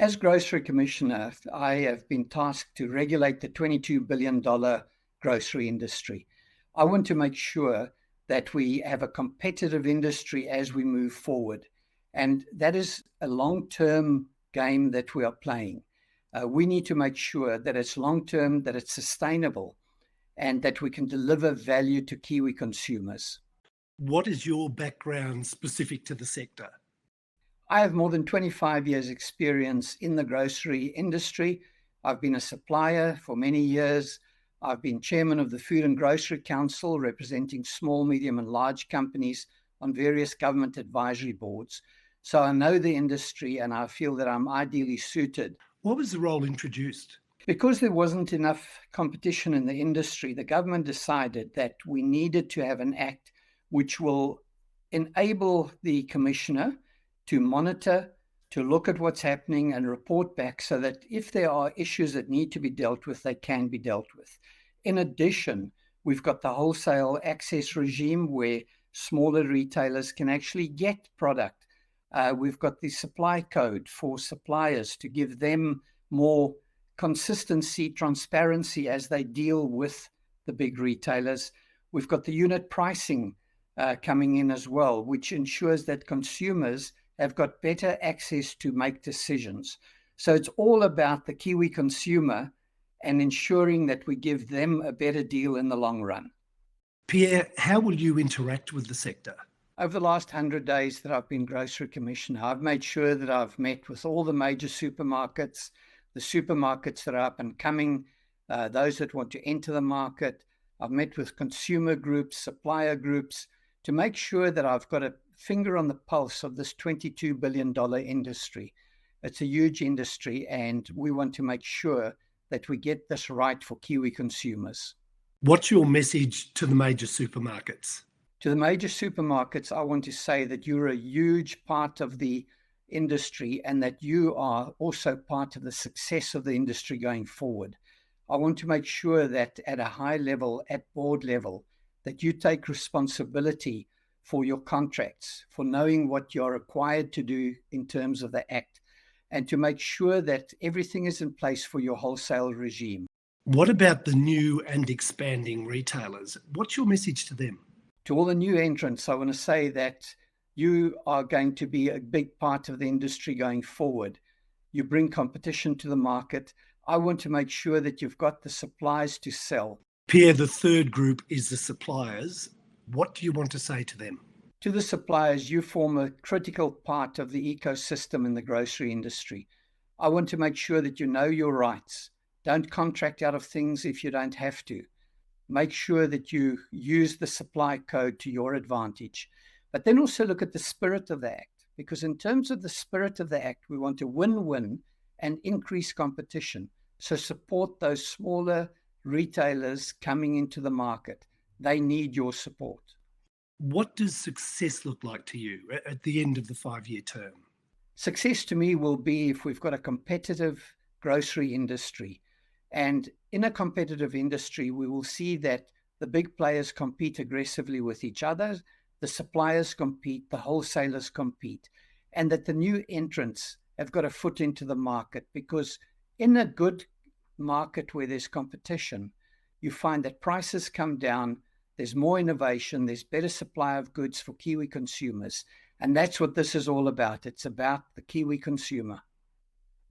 As Grocery Commissioner, I have been tasked to regulate the $22 billion grocery industry. I want to make sure that we have a competitive industry as we move forward. And that is a long-term game that we are playing. We need to make sure that it's long-term, that it's sustainable, and that we can deliver value to Kiwi consumers. What is your background specific to the sector? I have more than 25 years experience in the grocery industry. I've been a supplier for many years. I've been chairman of the Food and Grocery Council, representing small, medium, and large companies on various government advisory boards. So I know the industry and I feel that I'm ideally suited. What was the role introduced? Because there wasn't enough competition in the industry, the government decided that we needed to have an act which will enable the commissioner to monitor, to look at what's happening and report back so that if there are issues that need to be dealt with, they can be dealt with. In addition, we've got the wholesale access regime where smaller retailers can actually get product. We've got the supply code for suppliers to give them more consistency, transparency as they deal with the big retailers. We've got the unit pricing coming in as well, which ensures that consumers have got better access to make decisions. So it's all about the Kiwi consumer and ensuring that we give them a better deal in the long run. Pierre, how will you interact with the sector? Over the last 100 days that I've been Grocery Commissioner, I've made sure that I've met with all the major supermarkets, the supermarkets that are up and coming, those that want to enter the market. I've met with consumer groups, supplier groups, to make sure that I've got a finger on the pulse of this $22 billion industry. It's a huge industry, and we want to make sure that we get this right for Kiwi consumers. What's your message to the major supermarkets? To the major supermarkets, I want to say that you're a huge part of the industry and that you are also part of the success of the industry going forward. I want to make sure that at a high level, at board level, that you take responsibility for your contracts, for knowing what you're required to do in terms of the Act, and to make sure that everything is in place for your wholesale regime. What about the new and expanding retailers? What's your message to them? To all the new entrants, I want to say that you are going to be a big part of the industry going forward. You bring competition to the market. I want to make sure that you've got the supplies to sell. Pierre, the third group is the suppliers. What do you want to say to them? To the suppliers, you form a critical part of the ecosystem in the grocery industry. I want to make sure that you know your rights. Don't contract out of things if you don't have to. Make sure that you use the supply code to your advantage. But then also look at the spirit of the Act, because in terms of the spirit of the Act, we want to win-win and increase competition. So support those smaller retailers coming into the market. They need your support. What does success look like to you at the end of the 5-year term? Success to me will be if we've got a competitive grocery industry. And in a competitive industry, we will see that the big players compete aggressively with each other, the suppliers compete, the wholesalers compete, and that the new entrants have got a foot into the market, because in a good market where there's competition, you find that prices come down, there's more innovation, there's better supply of goods for Kiwi consumers. And that's what this is all about. It's about the Kiwi consumer.